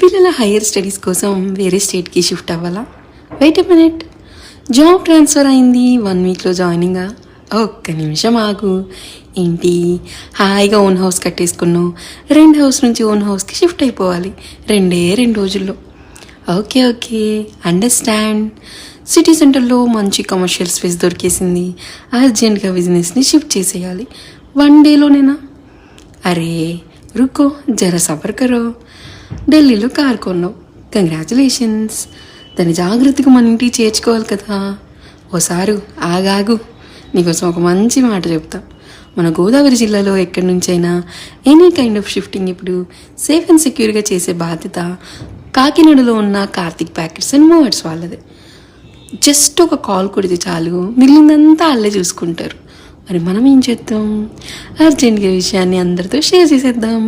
పిల్లల higher studies కోసం వేరే స్టేట్కి షిఫ్ట్ అవ్వాలా? Wait a minute, job transfer అయింది 1 వీక్లో జాయినింగా? ఒక్క నిమిషం ఆగు. ఏంటి హాయిగా ఓన్ హౌస్ కట్టేసుకున్నావు, రెంట్ హౌస్ నుంచి ఓన్ హౌస్కి షిఫ్ట్ అయిపోవాలి 2 రోజుల్లో. Okay okay, understand. సిటీ సెంటర్లో మంచి కమర్షియల్ స్పేస్ దొరికేసింది, అర్జెంట్గా బిజినెస్ని షిఫ్ట్ చేసేయాలి 1 డేలోనేనా? అరే రుకో జర సబర్ కరో. ఢిల్లీలో కార్ కొన్నావు, కంగ్రాచులేషన్స్. దాన్ని జాగ్రత్తగా మన ఇంటికి చేర్చుకోవాలి కదా. ఓసారు ఆగాగు, నీకోసం ఒక మంచి మాట చెప్తా. మన గోదావరి జిల్లాలో ఎక్కడి నుంచైనా ఎనీ కైండ్ ఆఫ్ షిఫ్టింగ్ ఇప్పుడు సేఫ్ అండ్ సెక్యూర్గా చేసే బాధ్యత కాకినాడలో ఉన్న కార్తిక్ ప్యాకెట్స్ అండ్ మూవర్స్ వాళ్ళది. జస్ట్ ఒక కాల్ కొడితే చాలు, మిగిలిందంతా వాళ్ళే చూసుకుంటారు. మరి మనం ఏం చేద్దాం? అర్జెంట్గా విషయాన్ని అందరితో షేర్ చేసేద్దాం.